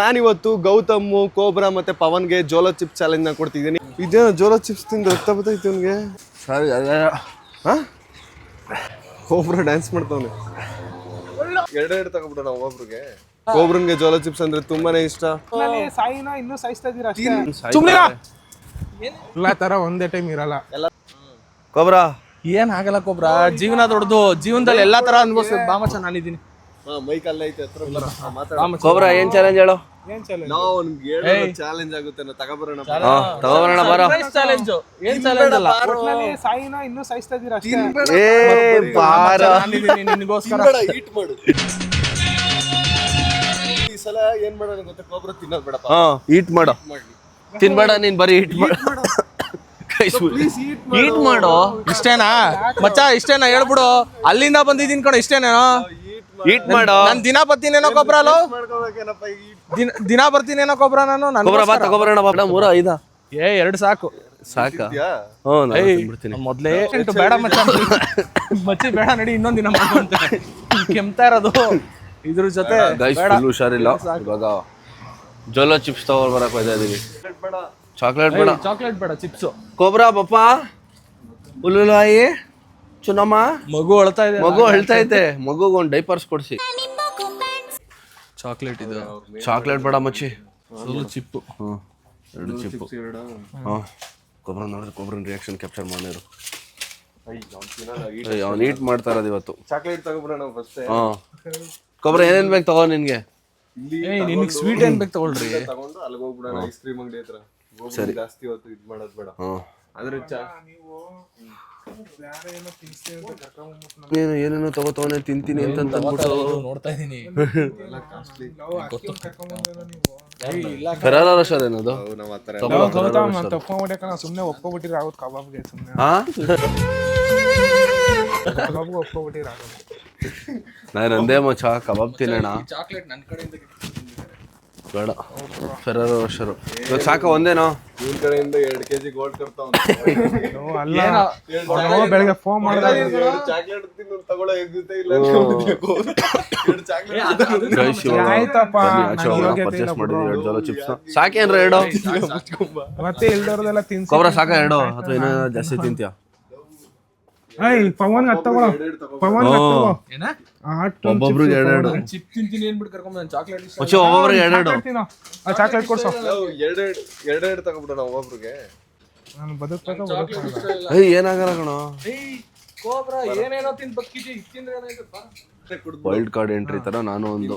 ನಾನಿವತ್ತು ಗೌತಮ್, ಕೋಬ್ರಾ ಮತ್ತೆ ಪವನ್ಗೆ Jolo chips challenge ನ ಕೊಡ್ತಿದ್ದೀನಿ. ಇದೇನೋ ಜೋಲೋ ಚಿಪ್ಸ್ ತಿಂದು ರಕ್ತ ಬರ್ತೈತಿ ಅವನಿಗೆ. ಕೋಬ್ರಾ ಡ್ಯಾನ್ಸ್ ಮಾಡ್ತಾವನೆ. ಎರಡೆರಡು ತಗೊಬಿಡೋಣ ಒಬ್ಬೊಬ್ರಿಗೆ. ಕೋಬ್ರನ್ಗೆ ಜೋಲೋ ಚಿಪ್ಸ್ ಅಂದ್ರೆ ತುಂಬಾನೇ ಇಷ್ಟ. ಇನ್ನೂ ಸಾಯಿಸ್ತಾ ಇದ್ದೀರಾ ತರ ಒಂದೇ ಟೈಮ್ ಇರಲ್ಲ. ಕೋಬ್ರಾ ಏನ್ ಆಗಲ್ಲ ಕೋಬ್ರಾ, ಜೀವನ ದೊಡ್ಡದು. ಜೀವನದಲ್ಲಿ ಎಲ್ಲಾ ತರ ಅನ್ಭವಿಸ್ಬೇಕು. ಬಾಮಚ ನಾನಿದ್ದೀನಿ. ಮೈಕ್ ಅಲ್ಲೇ ಐತೆ ಹತ್ರ. ಕೋಬ್ರಾ ಏನ್ ಚಾಲೆಂಜ್ ಹೇಳು? ಚಾಲೆಂಜ್ ಆಗುತ್ತೆ ತಗೋಬರೋಣ. ಬರೋ ಚಾಲೆಂಜ್. ಏನ್ ಚಾಲೆಂಜ್ ಅಲ್ಲ, ಸಾಯಿನ ಇನ್ನೂ ಸಾಯಿಸ್ತಾ ಇದ್ದೀರಾ ನಿನ್ಗೋಸ್ಕರ. ಈಟ್ ಮಾಡು. ಈ ಸಲ ಏನ್ ಮಾಡೋಣ ಗೊತ್ತಾ ಕೋಬ್ರಾ? ತಿನ್ನೋದು ಬೇಡಪ್ಪ. ಈಟ್ ಮಾಡು. ತಿನ್ಬೇಡ ನೀನ್, ಬರೀ ಈಟ್ ಮಾಡು. ಈಟ್ ಮಾಡು. ಇಷ್ಟೇನಾ ಮಚ್ಚ? ಇಷ್ಟೇನಾ ಹೇಳ್ಬಿಡು. ಅಲ್ಲಿಂದ ಬಂದಿದ್ದೀನಿ ಕಣ. ಇಷ್ಟೇನೇನೋ? ಈಟ್ ಮಾಡು. ನಾನ್ ದಿನ ಬರ್ತೀನೇನೋ ಕೊಬ್ರಾ. ದಿನ ಬರ್ತೀನೇನೋ ಕೊಬ್ರಾ ನಾನು. ತಗೋಬರೋಣ ಬಾಬಾ. 3-5 2 ಸಾಕು. ಸಾಕಾ? ಮೊದ್ಲೇ ಬೇಡ ಮಚ್ಚ. ಮಚ್ಚಿ ಬೇಡ, ನಡಿ ಇನ್ನೊಂದ್ ದಿನ ಮಾಡ್ಕೊಂತ. ಕೆಮ್ತಾ ಇರೋದು ಇದ್ರ ಜೊತೆ. ಹುಷಾರಿಲ್ಲ ಇವಾಗ. ಜೋಲೋ ಚಿಪ್ಸ್ ತಗೊಂಡ್ ಬರಕ್ ಹೋಯ್ತಾ ಇದೀವಿ. ಚಾಕ್ಲೇಟ್ ಬೇಡ. ಚಾಕ್ಲೇಟ್ ಬೇಡ, ಚಿಪ್ಸ್. ಕೋಬ್ರಾ ಬಪ್ಪ ಉಲ್ಲುಲಾಯಿ ಚುನಮ್ಮ. ಮಗು ಅಳ್ತಾ ಇದೆ. ಮಗು ಹೇಳ್ತಾ ಐತೆ. ಮಗುಗೆ ಒಂದು ಡೈಪರ್ಸ್ ಕೊಡ್ಸಿ. ಚಾಕ್ಲೇಟ್ ಇದು. ಚಾಕ್ಲೇಟ್ ಬೇಡ ಮಚ್ಚಿ. ಚಿಪ್ಪು. 2 ಚಿಪ್ಪು. ಕೋಬ್ರಾ ನೋಡಿದ್ರೆ ಕೋಬ್ರನ್ ರಿಯಾಕ್ಷನ್ ಕ್ಯಾಪ್ಚರ್ ಮಾಡಿದ್ರು. ಅವ್ನು ಈಟ್ ಮಾಡ್ತಾ ಇರೋದು ಇವತ್ತು. Chocolate ತಗೋಬಿಡೋಣ first. ಕೋಬ್ರಾ ಏನೇನ್ ಬೇಕು ತಗೋ ನಿನ್ಗೆ. ನಿನಗೆ ಸ್ವೀಟ್ ಏನ್ ಬೇಕು ತಗೊಳ್ರಿ. ತಗೊಂಡು ಅಲ್ಲಿಗೆ ಹೋಗ್ಬಿಡೋಣ. ಐಸ್ ಕ್ರೀಮ್ ಅಂಗಡಿ ಹತ್ರ. ಸರಿ. ಜಾಸ್ತಿ ಹೊತ್ತು ಇದು ಮಾಡೋದು ಬೇಡ. ಆದ್ರೆ ಏನೇನೋ ತಗೋತವನೆ ತಿಂತೀನಿ ಅಂತ ಅಂದ್ಬಿಟ್ಟು ನೋಡ್ತಾ ಇದೀನಿ. ಫೆರಾರೋ ರೋಷರ್ ಏನದು? ಸುಮ್ನೆ ಒಪ್ಕೊಬಿಟ್ಟಿರ ಆಗೋದು ಕಬಾಬ್ಗೆ. ಸುಮ್ನೆ ಕಬಾಬ್ಗೆ ಒಪ್ಕೊಬಿಟ್ಟಿರ ಆಗೋದು. ನಾನು ಒಂದೇ ಮಚ್ಚ ಕಬಾಬ್ ತಿನ್ನೋಣ. ಚಾಕ್ಲೇಟ್ ನನ್ನ ಕಡೆಯಿಂದ ಬೇಡ. ಫೆರಾರೋ ರೋಷರು ಇವಾಗ ಸಾಕ ಒಂದೇನೋ. ಇವನ್ ಕಡೆಯಿಂದ 2 kg ಗೋಲ್ಡ್ ಕೊಡ್ತಾವ. ಬೆಳಗ್ಗೆ ಫೋನ್ ಮಾಡಿದಾಗ ಚಾಕ್ಲೇಟ್ ತಿನ್ನು ತಗೊಳ್ಳೋ ಎಗ್ಗುತ್ತೆ ಇಲ್ಲ. ಪರ್ಚೇಸ್ ಮಾಡಿದ್ವಿ 2 ಜೋಲೋ ಚಿಪ್ಸ್. ಸಾಕೇನ್ರ 2? ಮತ್ತೆ ಇಲ್ದವ್ರದೆಲ್ಲ ತಿನ್ಸಿ. ಕೋಬ್ರಾ ಸಾಕ 2 ಅಥವಾ ಏನೋ ಜಾಸ್ತಿ ತಿಂತೀಯ? ಪವನ್ ಒಬ್ಬೊಬ್ರಿಗೆ 2 ಚಿಪ್ ತಿಂತೀನಿ ಏನ್ಬಿಟ್ಟು ಕರ್ಕೊಂಡ್ ಚಾಕ್ಲೇಟ್. ಒಬ್ಬೊಬ್ರಿಗೆ 2 ಚಾಕ್ಲೇಟ್ ಕೊಡ್ಸೋ. ಎರಡೆರಡು ತಗೋಬಿಡೋಣ ಒಬ್ಬೊಬ್ರಿಗೆ. ನಾನು ಬದುಕ್ಬೇಕು. ಏನಾಗಲ್ಲ ಕಣೋ. ಕೋಬ್ರಾ ಏನೇನೋ ತಿಂದು ಬದುಕಿದ್ದಿ. ತಿಂದ್ರೆ ಏನಾಯ್ತಪ್ಪ? ವೈಲ್ಡ್ ಕಾರ್ಡ್ ಎಂಟ್ರಿ ತರ ನಾನು ಒಂದು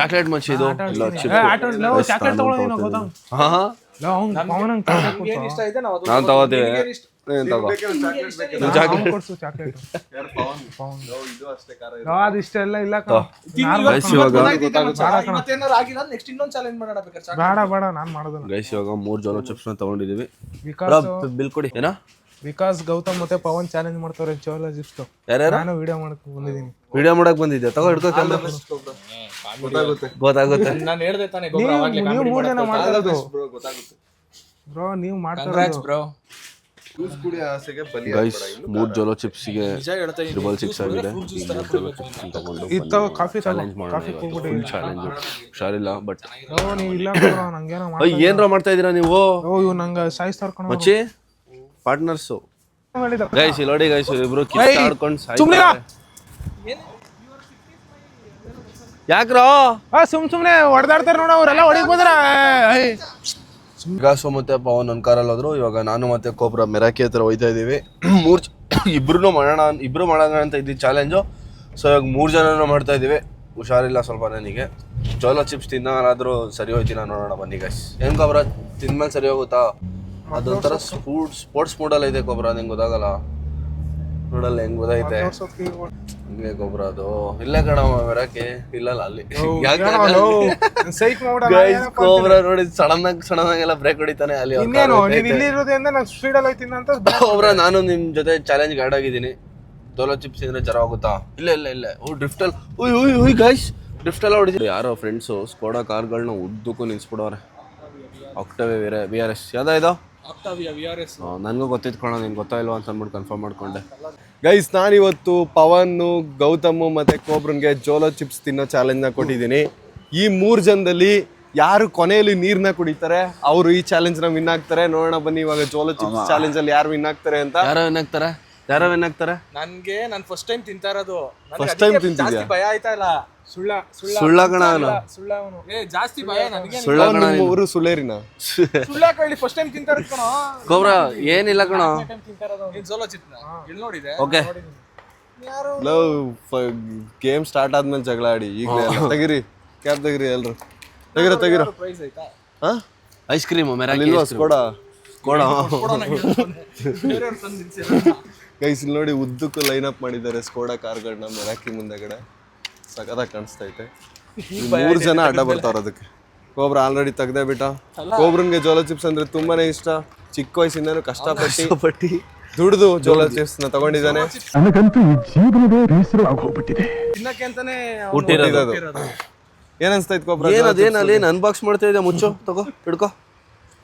ಚಾಕ್ಲೇಟ್ ಮಚ್ಚಿ. ಇದು ಚಾಕ್ಲೇಟ್ ತಗೊಳ್ಳೋದು ನಾನು ತಗೋತೀವಿ. ಇಷ್ಟೆಲ್ಲ ಇಲ್ಲ. ಬೇಡ ನಾನ್ ಮಾಡೋದು. ಗೈಸ್ ಇವಾಗ 3 ಜೋಲೋ ಚಿಪ್ಸ್ ನ ತಗೊಂಡಿದೀವಿ. ಬಿಲ್ ಕೊಡಿ. ಏನಾ? ಬಿಕಾಸ್ ಗೌತಮ್ ಮತ್ತೆ ಪವನ್ ಚಾಲೆಂಜ್ ಮಾಡ್ತಾರೆ ಜೋಲೋ ಚಿಪ್ಸ್. ನಾನು ವಿಡಿಯೋ ಮಾಡಕ್ ಬಂದಿದ್ದೀನಿ. ವಿಡಿಯೋ ಮಾಡಕ್ ಬಂದಿದ್ದೆ. ತಗೋ ಹಿಡ್ಕೋ. ಗೊತ್ತಾಗುತ್ತೆ. ನಾನು ಹೇಳ್ದೆ ತಾನೆ ನೀವು 3 ಜನ ಮಾಡ್ತಿರೋದು ಬ್ರೋ. ನೀವು ಮಾಡ್ತಿರೋದು ಬ್ರೋ. ಗೈಸ್ 3 ಜೋಲೋ ಚಿಪ್ಸ್ಗೆ 666 ಆಗಿದೆ. ಕಾಫಿ ಚಾಲೆಂಜ್ ಹುಷಾರಿಲ್ಲ ಬಟ್ ನಂಗೇನೋ ಏನ್ರ ಮಾಡ್ತಾ ಇದೀರಾ ನೀವು? ನಂಗೆ ಸಾಯಿಸ್ತಾರ ಕಣ ಮಚ್ಚಿ. Partners guys. ನೋಡಿ ಗೈಸ್ ಇಬ್ರು ಕಿತ್ತಾಡ್ಕೊಂಡು ಸಾಯ್ತಾರೆ. ಯಾಕ್ರೋ ಸುಮ್ನೆ ಹೊಡೆದಾಡ್ತಾರೆ ನೋಡ. ಅವರೆಲ್ಲ ಹೊಡಿಕ್ ಬಂದ್ರ. ಗಾಸು ಮತ್ತೆ ಪವನ್ ನನ್ನ ಕಾರಲ್ಲಿ ಹೋದ್ರು. ಇವಾಗ ನಾನು ಮತ್ತೆ ಕೋಬ್ರಾ ಮೆರಾಕಿ ಹತ್ರ ಹೋಯ್ತಾ ಇದೀವಿ. ಇಬ್ರು ಮಾಡೋಣ ಅಂತ ಇದ್ದಿದ್ದು ಚಾಲೆಂಜು. ಸೊ ಇವಾಗ 3 ಜನನೂ ಮಾಡ್ತಾ ಇದೀವಿ. ಹುಷಾರಿಲ್ಲ ಸ್ವಲ್ಪ ನನಗೆ. ಜೋಲೋ ಚಿಪ್ಸ್ ತಿನ್ನಾದ್ರೂ ಸರಿ ಹೋಯ್ತಿನ ನೋಡೋಣ ಬನ್ನಿ ಗೈಸ್. ಏನ್ ಕೋಬ್ರಾ ತಿಂದ್ಮೇಲೆ ಸರಿ ಹೋಗುತ್ತಾ? ಅದೊಂಥರ ಸ್ಪೋರ್ಟ್ಸ್ ಮೂಡಲ್ಲಿ ಇದೆ ಕೋಬ್ರಾ. ನಿಂಗೆ ಗೊತ್ತಾಗಲ್ಲ ನೋಡಲ್ಲ ಹೆಂಗ್ ಗೊತ್ತೈತೆ ಹಿಂಗೆ ಗೊಬ್ಬರ. ಅದು ಇಲ್ಲೇ ಕಣ ಮೆರಾಕಿ. ಇಲ್ಲಲ್ಲ ಅಲ್ಲಿ ಕೋಬ್ರಾ ನೋಡಿ ಸಡನ್ ಆಗೆಲ್ಲ ಬ್ರೇಕ್ ಹೊಡಿತಾನೆ ಅಲ್ಲಿ. ಕೋಬ್ರಾ ನಾನು ನಿಮ್ ಜೊತೆ ಚಾಲೆಂಜ್ ಗಾರ್ಡ್ ಆಗಿದ್ದೀನಿ. ಜೋಲೋ ಚಿಪ್ಸ್ ತಿಂದ್ರೆ ಜ್ವರ ಹೋಗುತ್ತಾ? ಇಲ್ಲ. ಡ್ರಿಫ್ಟಲ್ ಗೈಸ್ ಡ್ರಿಫ್ಟ್ ಎಲ್ಲ ಹೊಡಿತೀವಿ. ಯಾರೋ ಫ್ರೆಂಡ್ಸು ಸ್ಕೋಡಾ ಕಾರ್ಗಳನ್ನ ಉದ್ದಕ್ಕೂ ನಿಲ್ಸ್ಬಿಡೋರೆ. ಆಕ್ಟಾವಿಯಾ VRS ಯಾವ್ದಾ ಇದು? ನನಗೂ ಗೊತ್ತಿತ್ತು ಕಣ. ನಿನ್ಗೆ ಗೊತ್ತಾಯಿಲ್ವ ಅಂತ ಅಂದ್ಬಿಟ್ಟು ಕನ್ಫರ್ಮ್ ಮಾಡ್ಕೊಂಡೆ. ಗೈಸ್ ನಾನಿವತ್ತು ಪವನ್, ಗೌತಮ್ ಮತ್ತೆ ಕೋಬ್ರನ್ಗೆ ಜೋಲೋ ಚಿಪ್ಸ್ ತಿನ್ನೋ ಚಾಲೆಂಜ್ನ ಕೊಟ್ಟಿದ್ದೀನಿ. ಈ 3 ಜನದಲ್ಲಿ ಯಾರು ಕೊನೆಯಲ್ಲಿ ನೀರ್ನ ಕುಡಿತಾರೆ ಅವರು ಈ ಚಾಲೆಂಜ್ ನ ವಿನ್ ಆಗ್ತಾರೆ. ನೋಡೋಣ ಬನ್ನಿ ಇವಾಗ ಜೋಲೋ ಚಿಪ್ಸ್ ಚಾಲೆಂಜ್ ಅಲ್ಲಿ ಯಾರು ವಿನ್ ಆಗ್ತಾರೆ ಅಂತ. ಯಾರೋ ವಿನ್ ಆಗ್ತಾರೆ? ನನ್ಗೆ ನಾನು ಫಸ್ಟ್ ಟೈಮ್ ತಿಂತಾ ಇರೋದು. ಫಸ್ಟ್ ಟೈಮ್ ತಿಂತಿದ್ಯಾ? ಜಾಸ್ತಿ ಭಯ ಆಯ್ತಾ ಇಲ್ಲ. ಸುಳ್ಳ ಕಣ ಅವನು. ಜಾಸ್ತಿ ಭಯ ನನಗೆ. ಊರು ಸುಳ್ಳೇರಿನ ಸುಳ್ಳ ಕಳ್ಳಿ ಫಸ್ಟ್ ಟೈಮ್ ತಿಂತಾ ಇರೋದು ಕಣೋ. ಕೋಬ್ರ ಏನಿಲ್ಲ ಕಣೋ. ಜೋಲೋ ಚಿಪ್ನ ಎಲ್ಲಿ ನೋಡಿದೆ? ಓಕೆ ಗೇಮ್ ಸ್ಟಾರ್ಟ್ ಆದ್ಮೇಲೆ ಜಗಳ ಆಡಿ. ಈಗ ತೆಗಿರಿ ಕ್ಯಾಪ್ ತೆಗಿರಿ ಎಲ್ರು. ತೆಗಿರೋ ಪ್ರೈಸ್ ಆಯ್ತಾ? ಹಾ ಐಸ್ ಕ್ರೀಮ್ ಇಲ್ವಾ ಸ್ಕೋಡ ಬೇರೆಯವ್ರು ತಂದು ನಿಲ್ಸಿರೋ. ಗೈಸ್ ಇಲ್ಲಿ ನೋಡಿ ಉದ್ದಕ್ಕೂ ಲೈನ್ ಅಪ್ ಮಾಡಿದ್ದಾರೆ ಸ್ಕೋಡಾ ಕಾರ್ಗಳನ್ನ ಮೆರಾಕಿ ಮುಂದೆಗಡೆ. ಸಖತ್ತಾಗಿ ಕಾಣಿಸ್ತೈತೆ. 3 ಜನ ಅಡ್ಡ ಬರ್ತಾವ್ರ ಅದಕ್ಕೆ. ಕೋಬ್ರ ಆಲ್ರೆಡಿ ತೆಗ್ದೇ ಬಿಟ್ಟ. ಕೋಬ್ರನ್ಗೆ ಜೋಲೋ ಚಿಪ್ಸ್ ಅಂದ್ರೆ ತುಂಬಾನೇ ಇಷ್ಟ. ಚಿಕ್ಕ ವಯಸ್ಸಿಂದನೂ ಕಷ್ಟಪಟ್ಟು ದುಡ್ದು ಜೋಲೋ ಚಿಪ್ಸ್ ನ ತಗೊಂಡಿದ್ದಾನೆ. ತಿನ್ನಕ್ಕೆ ಅಂತಾನೆ ಹುಟ್ಟಿರೋದು. ಏನ್ ಅನ್ಸ್ತೈತ್ ಕೋಬ್ರ? ಏನಲ್ಲಿ ಅನ್ಬಾಕ್ಸ್ ಮಾಡ್ತಾ ಇದ್ದೆ. ಮುಚ್ಚು ತಗೋ ಹಿಡ್ಕೋ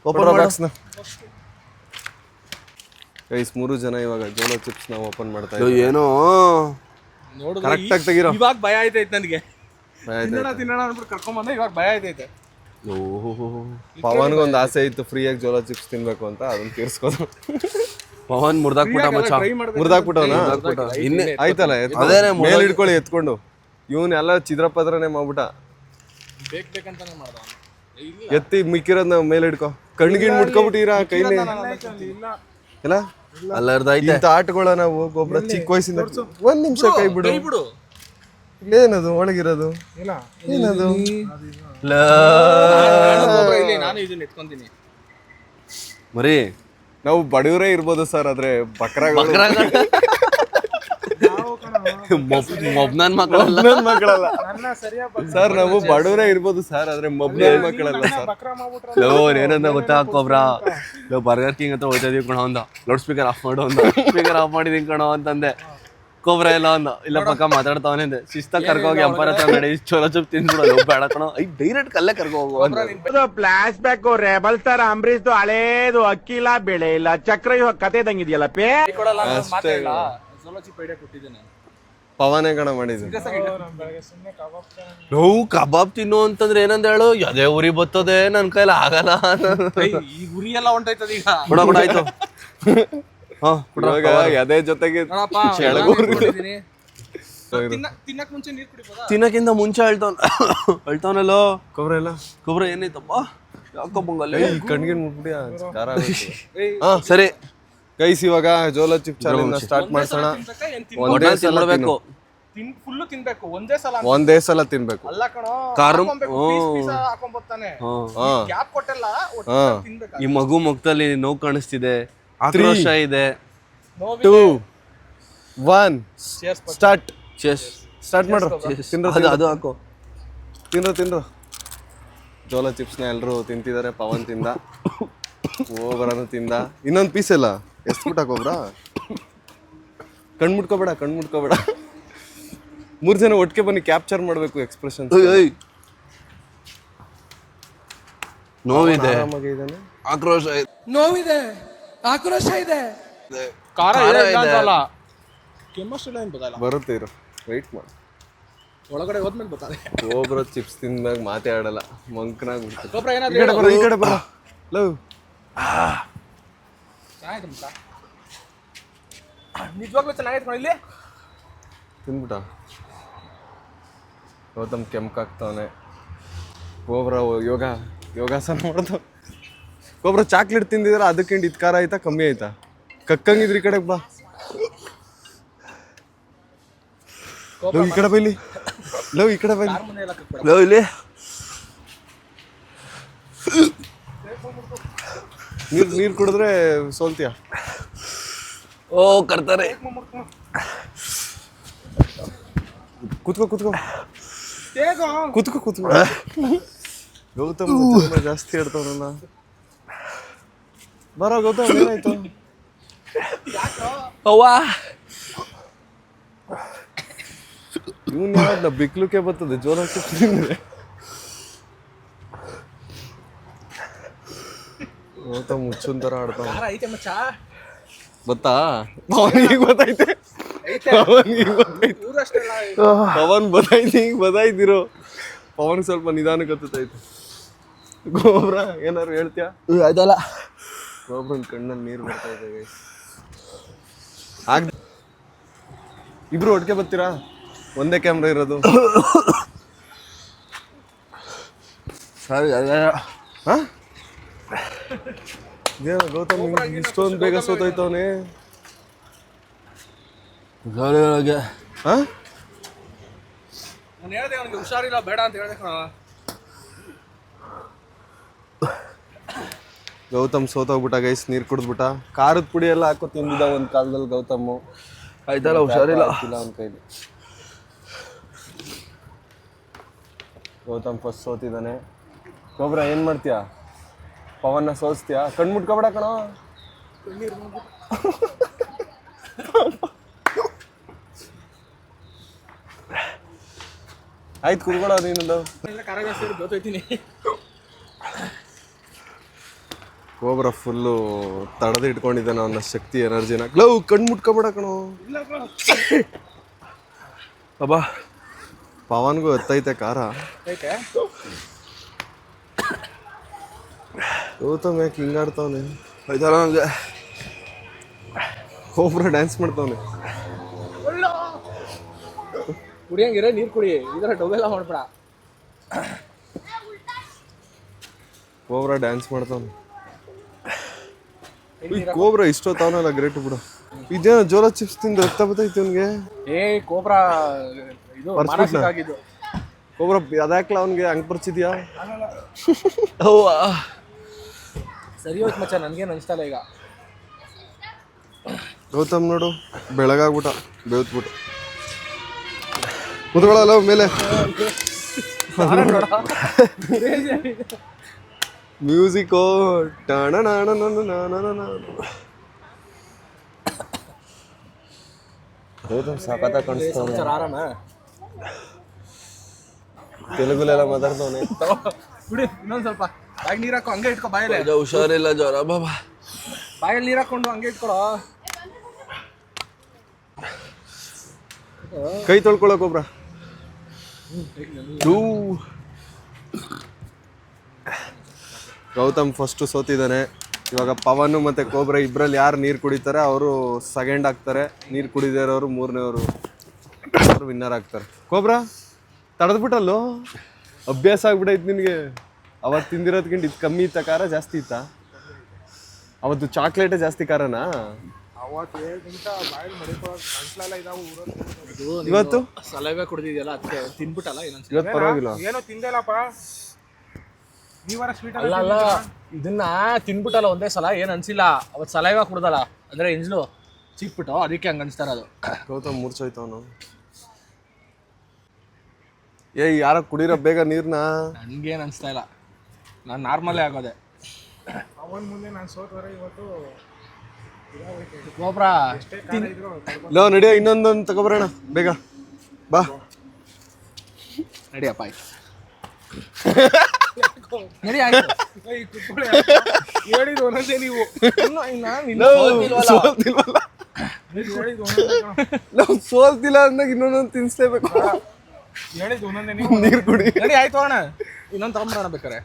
ಓಪನ್ ಬಾಕ್ಸ್ ನ. ಗೈಸ್ 3 ಜನ ಇವಾಗ ಜೋಲೋ ಚಿಪ್ಸ್ ನ ಓಪನ್ ಮಾಡ್ತಾ ಇದ್ದಾರೆ. ಏನೋ ಕರೆಕ್ಟ್ ಆಗಿ ತೆಗಿರೋ. ಇವಾಗ ಭಯ ಆಯ್ತೈತೆ ನನಗೆ. ತಿನ್ನೋಣ ಅನ್ಬಿಟ್ಟು ಕರ್ಕೊಂಬಂದ ಇವಾಗ ಭಯ ಆಯ್ತೈತೆ. ಪವನ್ಗೆ ಒಂದು ಆಸೆ ಇತ್ತು ಫ್ರೀಯಾಗಿ ಜೋಲೋ ಚಿಪ್ಸ್ ತಿನ್ಬೇಕು ಅಂತ, ಅದನ್ನ ತೀರ್ಸ್ಕೋದು. ಪವನ್ ಮುರ್ದಾಕ್ಬಿಟ್ಟ ಮಚ್ಚ. ಮುರ್ದಾಕ್ಬಿಟ್ಟವನ ಇನ್ನೇ ಆಯ್ತಲ್ಲ. ಅದೇನೆ ಮೇಲ್ ಹಿಡ್ಕೊಳ್ಳಿ ಎತ್ಕೊಂಡು. ಇವನ್ ಎಲ್ಲ ಚಿದ್ರಪದ್ರನೇ ಮಾಡ್ಬಿಟ್ಟ. ಬೇಕಂತಾನೆ ಮಾಡ್ದ. ಎತ್ತಿ ಮಿಕ್ಕಿರೋದ್ ನಾವು ಮೇಲೆ ಹಿಡ್ಕೊ. ಕಣ್ಗಿಣ್ ಮುಟ್ಕೊಬಿಟ್ಟಿರ ಕೈಲಿ ಇಲ್ಲ ಅಲ್ಲರ್ದ ಐತೆ. ಇಂಥ ಆಟಗಳ ನಾವು ಗೊಬ್ಬರ ಚಿಕ್ಕ ವಯಸ್ಸಿಂದ. ಒಂದ್ ನಿಮಿಷ ಕೈ ಬಿಡು. ಏನದು ಒಳಗಿರೋದು? ಏನದು? ನಾನು ಇದನ್ನ ಎತ್ಕೊಂತೀನಿ. ಮರಿ ನಾವು ಬಡವರೇ ಇರ್ಬೋದು ಸರ್, ಆದ್ರೆ ಬಕ್ರಾಗಳು ಮೊಬ್ನನ್ ಮಕ್ಕಳಲ್ಲ ಸರ್. ನಾವು ಬಡವರೇ ಇರ್ಬೋದು ಸರ್, ಆದ್ರೆ ಮೊಬ್ನನ್ ಮಕ್ಕಳಲ್ಲ ಸರ್. ಏನಂದ ಗೊತ್ತಾ ಕೊಬ್ರ? ಬರ್ಗರ್ ಕಿಂಗ್ ಅಂತ ಹೋಯ್ತಾ ಇದೀವಿ ಕಣೋ ಅಂದ. ಲೌಡ್ ಸ್ಪೀಕರ್ ಆಫ್ ಮಾಡು ಅಂದ. ಸ್ಪೀಕರ್ ಆಫ್ ಮಾಡಿದೀನಿ ಕಣೋ ಅಂತಂದೆ. ಕೊಬ್ರ ಎಲ್ಲ ಅಂದ. ಇಲ್ಲ ಪಕ್ಕ ಮಾತಾಡ್ತಾವನೆ ಅಂದೆ. ಶಿಸ್ತಾಗಿ ಕರ್ಕೋಗಿ ಎಂಪರ್ ಹತ್ರ ನಡಿ ಚೋಲೋ ಚಿಪ್ ತಿಂದ್ಬಿಡೋದು ಬೇಡ ಕಣೋ. ಡೈರೆಕ್ಟ್ ಕಲ್ಲೇ ಕರ್ಕೊ ಹೋಗುವ. Flash back rebel star Ambareesh ಹಳೇದು ಅಕ್ಕಿ ಇಲ್ಲ ಬೆಳೆ ಇಲ್ಲ ಚಕ್ರ ಇವಾಗ ಕತೆ ತಂಗಿದ್ಯಲ್ಲ ಪೇ. ಪವನೇ ಕಣ ಮಾಡಿದ್ವಿ. ನಾವು ಕಬಾಬ್ ತಿನ್ನು ಅಂತಂದ್ರೆ ಏನಂದ ಹೇಳು? ಅದೇ ಉರಿ ಬರ್ತದೆ ನನ್ ಕೈಲಿ ಆಗಲ್ಲ. ಈ ಉರಿ ಎಲ್ಲ ಹೊಂಟೈತದ ಈಗ. ಬಿಡ ಆಯ್ತು. ಅದೇ ಜೊತೆಗೆ ತಿನ್ನಕ್ ಮುಂಚೆ ನೀರ್ ಕುಡಿಬೋದಾ? ತಿನ್ನಕ್ಕಿಂತ ಮುಂಚೆ ಅಳ್ತಾವನಲ್ಲೋ. ಕೊಬ್ರ ಏನೈತಪ್ಪ? ಯಾಕೋ ಬಂಗಲ್ಲ ಕಣ್ಗಿನ್ ಮುಟ್ಬಿಡಿ ಖಾರ. ಸರಿ ಗೈಸ್ ಇವಾಗ ಜೋಲೋ ಚಿಪ್ ಚಾಲೆಂಜ್ ಸ್ಟಾರ್ಟ್ ಮಾಡ್ಸೋಣ. ಫುಲ್ಲು ತಿನ್ಬೇಕು ಒಂದೇ ಸಲ ತಿನ್ಬೇಕು. ಅಲ್ಲ ಕಣೋ, ಕಾರು ಹಾಕೊಂಬರ್ತಾನೆ. ಗ್ಯಾಪ್ ಕೊಟ್ಟಲ್ಲ, ತಿನ್ಬೇಕು. ಈ ಮಗು ಮುಖದಲ್ಲಿ ನೋವು ಕಾಣಿಸ್ತಿದೆ, ಆಕ್ರೋಶ ಇದೆ. 2 1 ಸ್ಟಾರ್ಟ್. ಸ್ಟಾರ್ಟ್ ಮಾಡ್ರು. ಅದು ಹಾಕೋ. ತಿನ್ರು. ಜೋಲೋ ಚಿಪ್ಸ್ನ ಎಲ್ಲರೂ ತಿಂತಿದ್ದಾರೆ. ಪವನ್ ತಿಂದ, ಓಬರನು ತಿಂದ. ಇನ್ನೊಂದು ಪೀಸ್ ಇಲ್ಲ. ಎಷ್ಟು ಬಿಟ್ಟ ಕೊಬ್ರ? ಕಣ್ಮುಟ್ಕೋಬೇಡ. 3 ಜನ ಒಟ್ಟಿಗೆ ಬನ್ನಿ, ಕ್ಯಾಪ್ಚರ್ ಮಾಡಬೇಕು ಎಕ್ಸ್ಪ್ರೆಷನ್. ನೋವಿದೆ, ಆಕ್ರೋಶ ಇದೆ, ನೋವಿದೆ, ಆಕ್ರೋಶ ಇದೆ. ಖಾರ ಇಲ್ಲ, ಕೆಮ್ಮಷ್ಟು ಏನು ಗೊತ್ತಲ್ಲ. ಬರುತ್ತೆ ಇರು, ವೆಯ್ಟ್ ಮಾಡಿ. ಒಳಗಡೆ ಹೋದ್ಮೇಲೆ ಗೊತ್ತಾದೆ. ಒಬ್ಬರು ಚಿಪ್ಸ್ ತಿಂದಾಗ ಮಾತೇ ಆಡಲ್ಲ, ಮಂಕನಾಗ ಈ ಕಡೆ ಬರ. ಲವ್ ನಿಜವಾಗ್ಲೂ ಚೆನ್ನಾಗಿತ್ತು ಇಲ್ಲಿ. ತಿನ್ಬಿಟ್ಟ ಗೌತಮ್ ಕೆಂಪಾಗ್ತಾವನೆ. ಗೋಬ್ರ ಯೋಗಾಸನ ಮಾಡ್ತಾವ. ಗೋಬ್ರ ಚಾಕ್ಲೇಟ್ ತಿಂದಿದ್ರೆ ಅದಕ್ಕಿಂತ ಇದು ಖಾರ ಆಯ್ತಾ ಕಮ್ಮಿ ಆಯ್ತಾ? ಕಕ್ಕಂಗಿದ್ರಿ ಈ ಕಡೆಗೆ ಬಾ. ಲವ್ ಈ ಕಡೆ ಬೈಲಿ. ಲವ್ ಈ ಕಡೆ ಬೈಲಿ. ಲವ್ ಇಲ್ಲಿ ನೀರು ಕುಡಿದ್ರೆ ಸೋಲ್ತೀಯ. ಓ ಕರ್ತಾರೆ. ಕೂತ್ಕೋ ಗೌತಮ್ ಜಾಸ್ತಿ ಹೇಳ್ತಾವ್ರಲ್ಲ. ಬರೋ ಗೌತಮ್, ಏನಾಯ್ತು? ಅವ್ವಾ ಇವನ್ ಯಾವ್ದ ಬಿಕ್ಲುಕೆ ಬರ್ತದೆ ಜೋರ ತಿಂದ್ರೆ. ಗೌತಮ್ ಮುಚ್ಚುನ್ ತರ ಆಡ್ತಾವ. ಗೊತ್ತಾ? ಅವನಿಗೆ ಗೊತ್ತೈತೆ. ಪವನ್ ಬದೈತಿ, ಈಗ ಬದಾಯ್ತಿರೋ. ಪವನ್ ಸ್ವಲ್ಪ ನಿಧಾನಕ್ಕೆ ಹತ್ತೈತೆ. ಗೋಬ್ರ ಏನಾರು ಹೇಳ್ತೀಯಾ? ಆಯ್ತಲ್ಲ ಗೋಬ್ರನ್ ಕಣ್ಣಲ್ಲಿ ನೀರು ಬರ್ತಾ ಇದೆ ಗೈಸ್. ಇಬ್ರು ಒಟ್ಟಿಗೆ ಬರ್ತೀರಾ? ಒಂದೇ ಕ್ಯಾಮ್ರಾ ಇರೋದು. ಸರಿ ಹಾ ಇದೇನ ಗೌತಮ್ ಇಷ್ಟೊಂದು ಬೇಗ ಸೋತೋಯ್ತವನೇ. ಸರಿ ಒಳಗೆ ಹಾ ನಾನು ಹೇಳ್ದೆ ಅವ್ನಿಗೆ ಹುಷಾರಿಲ್ಲ ಬೇಡ ಅಂತ ಹೇಳ್ದೆ ಕಣ. ಗೌತಮ್ ಸೋತೋಗ್ಬಿಟ್ಟ ಗೈಸ್, ನೀರು ಕುಡಿದ್ಬಿಟ್ಟ. ಖಾರದ ಪುಡಿ ಎಲ್ಲ ಹಾಕೋ ತಿಂದಿದ್ದ ಒಂದು ಕಾಲದಲ್ಲಿ ಗೌತಮ್ಮು. ಆಯ್ತಲ್ಲ ಹುಷಾರಿಲ್ಲ. ಅವನ ಕೈಲಿ ಗೌತಮ್ ಫಸ್ಟ್ ಸೋತಿದ್ದಾನೆ. ಗೋಬ್ರ ಏನು ಮಾಡ್ತೀಯಾ? ಪವನ್ನ ಸೋಸ್ತೀಯಾ? ಕಣ್ಣು ಮುಟ್ಕೊಬೇಡ ಕಣೋ. ಆಯ್ತು ಕುಡ್ಕೊಳ ನೀನು. ಗೊತ್ತೈತೀನಿ. ಗೋಬ್ರ ಫುಲ್ಲು ತಡೆದು ಇಟ್ಕೊಂಡಿದ್ದಾನೆ ಅವನ ಶಕ್ತಿ ಎನರ್ಜಿನ. ಗ್ಲೌ ಕಣ್ಣು ಮುಟ್ಕೊಬೇಡ ಕಣೋ. ಅಬ್ಬಾ ಪವನ್ಗೂ ಎತ್ತೈತೆ ಕಾರ. ಗೌತಮ್ ಯಾಕೆ ಹಿಂಗಾಡ್ತಾವನೆ? ಆಯ್ತಲ್ಲ ನನಗೆ ಗೋಬ್ರ ಡ್ಯಾನ್ಸ್ ಮಾಡ್ತಾವನೆ. ಕುಡಿಯಂಗಿರ ನೀರು ಕುಡಿ, ಇದರ ಡೊಬೆಲ್ಲ ಮಾಡ್ಬೇಡ. ಗೋಬ್ರ ಡ್ಯಾನ್ಸ್ ಮಾಡ್ತಾವನೆ. ಗೋಬ್ರ ಇಷ್ಟೊತ್ತಾವನಲ್ಲ, ಗ್ರೇಟ್ ಬಿಡು. ಇದೇನ ಜೋಳ ಚಿಪ್ಸ್ ತಿಂದು ರಕ್ತ ಬತ್ತೈತಿ ಅವನಿಗೆ. ಕೋಬ್ರಾ ಇದು ಮಾನಸಿಕ ಆಗಿದ್ದು. ಗೋಬ್ರ ಅದ್ಯಾಕ್ಲ ಅವನಿಗೆ ಹಂಗೆ ಪರಿಚಿದ್ಯಾ? ಸರಿ ಹೋಯ್ತು ಮಚ್ಚ, ನನ್ಗೇನು ಅನಿಸ್ತಲ್ಲ ಈಗ. ಗೌತಮ್ ನೋಡು ಬೆಳಗಾಗ್ಬಿಟ್ಟ, ಬೆವತ್ಬಿಟ್ಟು ಮುದ್ಕೊಳ್ಳಲ್ಲ ಮೇಲೆ. ಮ್ಯೂಸಿಕೋ ಟಾಣ ಗೌತಮ್ ಸಾಕತ್ತ ಕಾಣಿಸ್ತಾವನೆ. ಆರಾಮ ತೆಲುಗುಲೆಲ್ಲ ಮಾತಾಡ್ತಾವನೆ. ಬಿಡಿ ಇನ್ನೊಂದು ಸ್ವಲ್ಪ ಬಾಯಿಗೆ ನೀರು ಹಾಕೋ, ಹಂಗೆ ಇಟ್ಕೋ ಬಾಯಲ್ಲೇ. ಹುಷಾರಿಲ್ಲ ಜ್ವರ ಬಾಬಾ. ಬಾಯಲ್ಲಿ ನೀರು ಹಾಕೊಂಡು ಹಂಗೆ ಇಟ್ಕೊಳೋ. ಕೈ ತೊಳ್ಕೊಳಕ್ ಒಬ್ರ. ಗೌತಮ್ ಫಸ್ಟ್ ಸೋತಿದ್ದಾನೆ. ಇವಾಗ ಪವನ್ ಮತ್ತೆ ಕೋಬ್ರ ಇಬ್ರಲ್ಲಿ ಯಾರು ನೀರು ಕುಡಿತಾರೆ ಅವರು ಸೆಕೆಂಡ್ ಆಗ್ತಾರೆ. ನೀರು ಕುಡಿದೇ ಇರೋರು ಮೂರನೇವರು ವಿನ್ನರ್ ಆಗ್ತಾರೆ. ಕೋಬ್ರ ತಡೆದ್ಬಿಟ್ಟಲ್ಲೋ, ಅಭ್ಯಾಸ ಆಗ್ಬಿಟ್ಟೈತೆ ನಿನಗೆ. ಅವತ್ತು ತಿಂದಿರೋದ್ಕಿಂತ ಇದು ಕಮ್ಮಿ ಇತ್ತ ಖಾರ, ಜಾಸ್ತಿ ಇತ್ತ? ಅವತ್ತು ಚಾಕ್ಲೇಟೇ ಜಾಸ್ತಿ ಖಾರನಾ? ಇವತ್ತು ಸಲಹೆ ಕುಡ್ದಿದ್ಯಲ್ಲ ಅದಕ್ಕೆ ತಿನ್ಬಿಟ್ಟಲ್ಲ. ಇವತ್ತು ಪರವಾಗಿಲ್ಲ. ಏನೋ ತಿಂದಲ್ಲಪ್ಪ ನೀವಾರ ಸ್ವೀಟ್ ಅಲ್ಲ ಅಲ್ಲ, ಇದನ್ನ ತಿನ್ಬಿಟ್ಟಲ್ಲ ಒಂದೇ ಸಲ, ಏನು ಅನ್ಸಿಲ್ಲ. ಅವತ್ತು ಸಲಹೆ ಕುಡ್ದಲ್ಲ ಅಂದ್ರೆ ಎಂಜ್ಲು ಚಿಕ್ಬಿಟ್ಟು, ಅದಕ್ಕೆ ಹಂಗೆ ಅನ್ಸ್ತಾರ ಅದು. ಗೌತಮ್ ಮೂರ್ಛೋಯ್ತವನು. ಯಾರ ಕುಡಿರೋ ಬೇಗ ನೀರ್ನ. ನನ್ಗೇನು ಅನಿಸ್ತಾ ಇಲ್ಲ, ನಾನು ನಾರ್ಮಲೇ ಆಗೋದೆ. ಅವನ ಮುಂದೆ ನಾನು ಸೋತವರೆ ಇವತ್ತು ಗೋಬ್ರ ಲೋ ನಡಿಯೋ, ಇನ್ನೊಂದೊಂದು ತಗೊಬರೋಣ ಬೇಗ ಬಾ. ನಡಿಯಪ್ಪ ಆಯ್ತು. ನಡಿ ಆಯ್ತು. ಹೇಳಿದ್ದು ಒಂದೊಂದೇ ನೀವು ನಾವು ಸೋಲ್ತಿಲ್ಲ ಅಂದಾಗ ಇನ್ನೊಂದೊಂದು ತಿನ್ಸ್ಲೇಬೇಕು. ಹೇಳಿದ್ದು ಒಂದೊಂದೇ ನೀವು. ನೀರು ಕುಡಿ. ನಡಿ ಆಯ್ತು ಅಣ್ಣ, ಇನ್ನೊಂದು ತಗೊಂಡ್ಬರೋಣ ಬೇಕಾರೆ.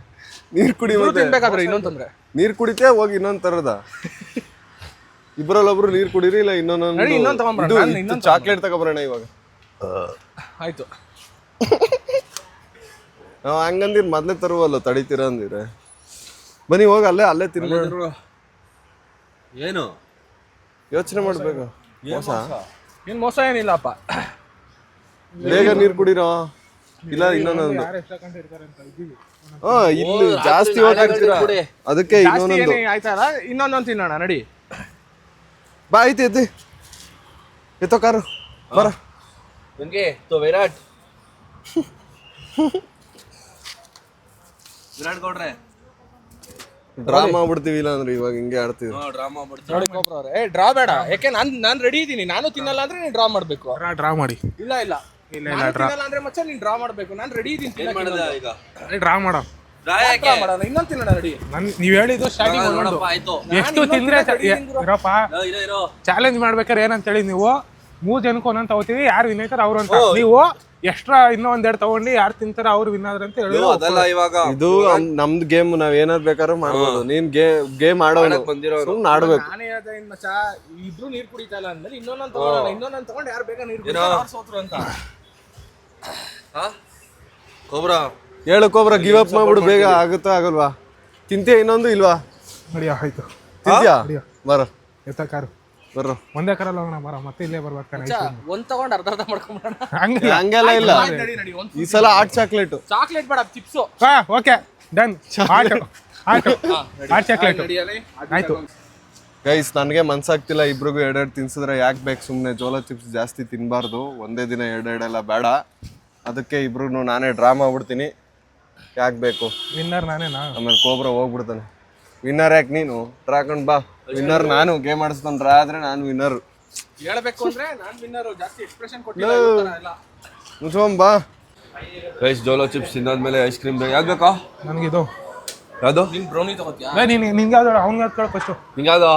ನೀರು ಕುಡಿ. ತಿನ್ಬೇಕಾದ್ರೆ ಇನ್ನೊಂದು ತಂದ್ರೆ ನೀರು ಕುಡಿತೇ ಹೋಗಿ ಇನ್ನೊಂದು ತರದ. ಇಬ್ಬರಲ್ಲೊಬ್ರು ನೀರು ಕುಡೀರಿ, ಇಲ್ಲ ಇನ್ನೊಂದು ತಗೊಂಡ್ಬರೋಣ. ಇನ್ನೊಂದು ಚಾಕ್ಲೇಟ್ ತಗೊಬರೋಣ ಇವಾಗ. ಆಯ್ತು. ನಾವು ಹಂಗಂದಿರ್ ಮೊದ್ಲೇ ತರುವಲ್ಲ, ತಡಿತೀರ ಅಂದಿರ. ಬನ್ನಿ ಹೋಗಿ ಅಲ್ಲೇ ತಿನ್ಬೇಡ. ಏನು ಯೋಚನೆ ಮಾಡ್ಬೇಕು. ಮೋಸ ಏನು ಮೋಸ ಏನಿಲ್ಲಪ್ಪ. ಬೇಗ ನೀರು ಕುಡಿರೋ, ಇಲ್ಲ ಇನ್ನೊಂದೊಂದು. ಇಲ್ಲಿ ಜಾಸ್ತಿ ಹೋಗ್ತಿರ್ತೀರಾ, ಅದಕ್ಕೆ ಇನ್ನೊಂದೊಂದು. ಆಯ್ತಲ್ಲ, ಇನ್ನೊಂದೊಂದು ತಿನ್ನೋಣ ನಡಿ. ಬಾ ಐತಿ ಎದ್ದಿ ಎತ್ತೋ ಕಾರು ಬರ. ನನಗೆ ತೋ ವಿರಾಟ್ ಗೌಡ್ರೆ ಡ್ರಾಮಾ ಮಾಡ್ಬಿಡ್ತೀವಿ, ಇಲ್ಲ ಅಂದ್ರೆ ಇವಾಗ ಹಿಂಗೆ ಆಡ್ತೀವಿ. ಡ್ರಾಮಾ ಮಾಡ್ತೀವಿ ನೋಡಿ ಕೋಬ್ರ ಅವ್ರೆ, ಡ್ರಾ ಬೇಡ. ಯಾಕೆ ನಾನು ರೆಡಿ ಇದ್ದೀನಿ. ನಾನು ತಿನ್ನಲ್ಲ ಅಂದ್ರೆ ನೀನು ಡ್ರಾ ಮಾಡಬೇಕು. ಡ್ರಾ ಮಾಡಿ. ಇಲ್ಲ ಇಲ್ಲ ನಾನು ತಿನ್ನಲ್ಲ ಅಂದ್ರೆ ಮಚ್ಚ ನೀನು ಡ್ರಾ ಮಾಡಬೇಕು. ನಾನು ರೆಡಿ ಇದ್ದೀನಿ. ಈಗ ಡ್ರಾ ಮಾಡೋ. ಡ್ರಾ ಮಾಡೋಣ, ಇನ್ನೊಂದು ತಿನ್ನೋಣ ನಡಿ. ನೀವು ಹೇಳಿದ್ದು ಸ್ಟಾರ್ಟಿಂಗ್ ನೋಡಪ್ಪ ಆಯ್ತು. ಎಷ್ಟು ತಿಂದ್ರೆ ಇರಪ್ಪ. ಚಾಲೆಂಜ್ ಮಾಡ್ಬೇಕಾರೆ ಏನಂತ ಹೇಳಿ, ನೀವು 3 ಜನಕ್ಕೆ ಒಂದೊಂದು ತಗೋತೀವಿ, ಯಾರು ವಿನ್ ಆಯ್ತಾರೆ ಅವ್ರು ಅಂತ. ನೀವು ಎಕ್ಸ್ಟ್ರಾ ಇನ್ನೂ ಒಂದೆರಡು ತಗೊಂಡು ಯಾರು ತಿಂತಾರ ಅವ್ರು ವಿನ್ ಆದ್ರೆ ಅಂತ ಹೇಳಿ ಅದೆಲ್ಲ ಇವಾಗ ಇದು ನಮ್ದು ಗೇಮ್ ನಾವ್ ಏನಾದ್ ಬೇಕಾದ್ರೂ ಮಾಡ್ಬೋದು. ನೀನ್ ಗೇಮ್ ಆಡೋನು ಸುಮ್ನೆ ಆಡ್ಬೇಕು. ನಾನೇ ಹೇಳ್ದೆ ಮಚ್ಚ ಇಬ್ರು ನೀರ್ ಕುಡಿತಾ ಇಲ್ಲ ಅಂದ್ಮೇಲೆ ಇನ್ನೊಂದೊಂದು ತಗೊಂಡು ಯಾರು ಬೇಗ ನೀರು ಕುಡಿತಾರೋ ಅವ್ರು ಸೋತ್ರು ಅಂತ. ಕೋಬ್ರಾ ಹೇಳು ಕೋಬ್ರಾ, ಗಿವ್ ಅಪ್ ಮಾಡ್ಬಿಡು, ಬೇಗ ಆಗುತ್ತಾ ಆಗಲ್ವಾ? ತಿಂತೀಯ ಇನ್ನೊಂದು ಇಲ್ವಾ? ನೋಡಿ ಆಯ್ತು ತಿಂತೀಯಾ? ಬರ ಎತ್ತ ಕಾರು ಬರ್ರೋ. ಒಂದೇ ಕಾರಲ್ಲಿ ಹೋಗೋಣ ಬರ, ಮತ್ತೆ ಇಲ್ಲೇ ಬರ್ಬೇಕಾನೆ. ಒಂದ್ ತಗೊಂಡು ಅರ್ಧ ಮಾಡ್ಕೊಂಡ್ಬಿಡೋಣ. ಹಂಗೆಲ್ಲ ಇಲ್ಲ, ನಡಿ ಈ ಸಲ ಹಾಟ್ ಚಾಕ್ಲೇಟ್. ಚಾಕ್ಲೇಟ್ ಬೇಡ, ಚಿಪ್ಸು. ಹಾ ಓಕೆ ಡನ್. ಆಯ್ತು ಆಯ್ತು ಚಾಕ್ಲೇಟ್ ಆಯ್ತು. ಗೈಸ್ ನನಗೆ ಮನ್ಸಾಗ್ತಿಲ್ಲ ಇಬ್ರಿಗೂ ಎರಡೆರಡು ತಿನ್ಸಿದ್ರೆ ಯಾಕೆ ಬೇಕು ಸುಮ್ಮನೆ. ಜೋಳ ಚಿಪ್ಸ್ ಜಾಸ್ತಿ ತಿನ್ನಬಾರ್ದು, ಒಂದೇ ದಿನ ಎರಡೆರಡೆಲ್ಲ ಬೇಡ. ಅದಕ್ಕೆ ಇಬ್ರು ನಾನೇ ಡ್ರಾ ಮಾಡ್ಬಿಡ್ತೀನಿ, ಯಾಕೆ ಬೇಕು. ವಿನ್ನರ್ ನಾನೇನಾ? ಆಮೇಲೆ ಕೋಬ್ರಾ ಹೋಗ್ಬಿಡ್ತಾನೆ. ವಿನ್ನರ್ ಯಾಕೆ ನೀನು? ಡ್ರಾ ಹಾಕೊಂಡು ಬಾ. ವಿನ್ನರ್ ನಾನು, ಗೇಮ್ ಆಡಿಸ್ತಾನೆ. ಡ್ರಾ ಆದ್ರೆ ನಾನು ವಿನ್ನರ್. ಹೇಳ್ಬೇಕು ಅಂದ್ರೆ ನಾನ್ ವಿನ್ನರ್. ಜಾಸ್ತಿ ಎಕ್ಸ್ಪ್ರೆಷನ್ ಕೊಟ್ಟಿಲ್ಲ. ಮುಚ್ಕೊಂಡ್ ಬಾ. Guys Jolo chips ತಿಂದಾದ್ಮೇಲೆ ice cream ಯಾವ್ದು ಬೇಕಾ? ನನಗಿದು ಯಾವುದು? ನೀನ್ ಬ್ರೌನಿ ತಗೋತಿಯಾ? ನಿಂಗೆ ಯಾವ್ದು ಅವ್ನಿಗೆ ಯಾವ್ದು ಕೇಳ ಫಸ್ಟು. ನಿಂಗ್ಯಾವ್ದು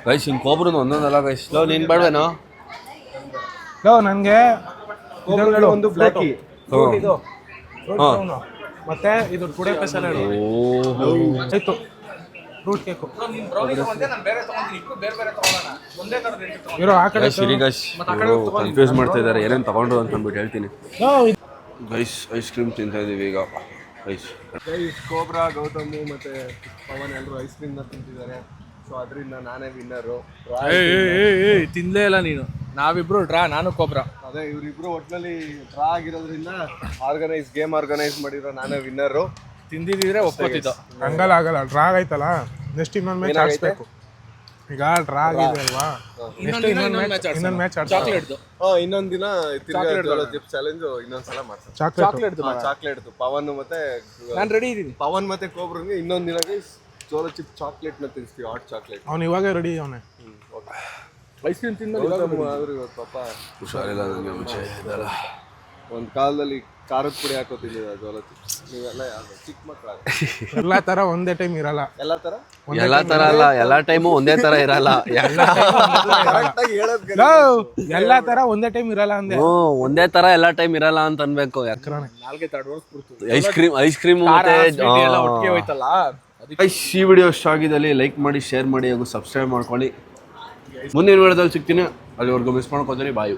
ಗೈಸ್? ಹಿಂಗೆ ಕೋಬ್ರನು ಒಂದೊಂದಲ್ಲ ಗೈಸ್. ನೀನು ಬೇಡವೇನೋ? ನನಗೆ ಒಂದು ಬ್ಲ್ಯಾಕಿ, ಮತ್ತೆ ಇದು ಟುಡೇ ಸ್ಪೆಷಲ್ ಆಯ್ತು. ಫ್ರೂಟ್ ಕೇಕು ನೀನ್ ಬ್ರೌನಿ ತಗೊಂಡೆ, ನಾನು ಬೇರೆ ತಗೊಂತೀನಿ. ಇಬ್ರು ಬೇರೆ ಬೇರೆ ತಗೊಳ್ಳೋಣ. ಒಂದೇ ತರ ರೇಟ್ ತಗೊಳ್ಳೋಣ. ಇರೋ ಆ ಕಡೆ ಗೈಸ್ ಕನ್ಫ್ಯೂಸ್ ಮಾಡ್ತಾ ಇದ್ದಾರೆ ಏನೇನು ತಗೊಂಡ್ರು ಅಂತ ಅಂದ್ಬಿಟ್ಟು ಹೇಳ್ತೀನಿ. ಗೈಸ್ ಐಸ್ ಕ್ರೀಮ್ ತಿಂತಾ ಇದೀವಿ ಈಗ. ಗೈಸ್ ಕೋಬ್ರಾ, ಗೌತಮು ಮತ್ತೆ ಪವನ್ ಎಲ್ಲರೂ ಐಸ್ ಕ್ರೀಮ್ನ ತಿಂತಿದ್ದಾರೆ. ಸೊ ಅದರಿಂದ ನಾನೇ ವಿನ್ನರು. ತಿನ್ಲೇ ಇಲ್ಲ ನೀನು. ನಾವಿಬ್ರು ಡ್ರಾ, ನಾನು ಕೋಬ್ರಾ. ಅದೇ ಇವರಿಬ್ರು ಒಟ್ಟಿನಲ್ಲಿ ಡ್ರಾ ಆಗಿರೋದ್ರಿಂದ ಗೇಮ್ ಆರ್ಗನೈಸ್ ಮಾಡಿರೋ ನಾನೇ ವಿನ್ನರು. ತಿಂದಿದ್ರೆ ಒಪ್ಕೋತಿದ್ದ. ಆಗಲ್ಲ ಡ್ರಾ ಆಗೈತಲ್ಲ, ನೆಕ್ಸ್ಟ್ ಇನ್ನೊಂದು ಮ್ಯಾಚ್ ಆಡಿಸ್ಬೇಕು. ಈಗ ಡ್ರಾ ಆಗಿದೆ ಅಲ್ವಾ, ಇನ್ನೊಂದು ಮ್ಯಾಚ್ ಚಾಕ್ಲೇಟ್ ಇನ್ನೊಂದು ದಿನ ಚಿಪ್ಸ್ ಚಾಲೆಂಜ್ ಇನ್ನೊಂದ್ಸಲ ಮಾಡ್ತಾರೆ. ಚಾಕ್ಲೇಟ್ ಪವನ್ ಮತ್ತೆ ನಾನು ರೆಡಿ ಇದೀನಿ. ಪವನ್ ಮತ್ತೆ ಕೋಬ್ರಂಗೆ ಇನ್ನೊಂದು ದಿನ ಜೋಳ ಚಿಪ್ ಚಾಕ್ಲೇಟ್ ನ ತಿನ್ಸ್ತೀವಿ, ಹಾಟ್ ಚಾಕ್ಲೇಟ್. ಅವ್ನು ಇವಾಗ ರೆಡಿ ಅವನೇ. ಐಸ್ ಕ್ರೀಮ್ ತಿಂದ ಆದ್ರೂ ಇವತ್ತು ಪಾಪ ಹುಷಾರಿಲ್ಲ ನನಗೆ ಮುಂಚೆ ಇದೆಲ್ಲ. ಒಂದ್ ಕಾಲದಲ್ಲಿ ಖಾರದ ಪುಡಿ ಹಾಕೋತಿದ್ದ ಜೋಳ ಚಿಪ್ಸ್. ನೀವೆಲ್ಲ ಚಿಕ್ಕ ಮಕ್ಕಳ ಎಲ್ಲಾ ತರ ಒಂದೇ ಟೈಮ್ ಇರಲ್ಲ. ಎಲ್ಲಾ ತರ ಅಲ್ಲ, ಎಲ್ಲಾ ಟೈಮು ಒಂದೇ ತರ ಇರಲ್ಲ. ಎಲ್ಲಾ ತರ ಒಂದೇ ಟೈಮ್ ಇರಲ್ಲ ಅಂದೆ. ಒಂದೇ ತರ ಎಲ್ಲಾ ಟೈಮ್ ಇರಲ್ಲ ಅಂತ ಅನ್ಬೇಕು. ನಾಲ್ಗೆ ತಡೋರ್ಸ್ಬಿಡ್ತು. ಐಸ್ ಕ್ರೀಮ್ ಮತ್ತೆ ಒಟ್ಟಿಗೆ ಹೋಯ್ತಲ್ಲ. ಈ ವಿಡಿಯೋ ಇಷ್ಟ ಆಗಿದ್ದಲ್ಲಿ ಲೈಕ್ ಮಾಡಿ, ಶೇರ್ ಮಾಡಿ ಹಾಗೂ ಸಬ್ಸ್ಕ್ರೈಬ್ ಮಾಡ್ಕೊಳ್ಳಿ. ಮುಂದಿನ ವಿಡಿಯೋದಲ್ಲಿ ಸಿಗ್ತೀನಿ. ಅಲ್ಲಿವರೆಗೂ ಮಿಸ್ ಮಾಡ್ಕೊತೀನಿ. ಬಾಯ್.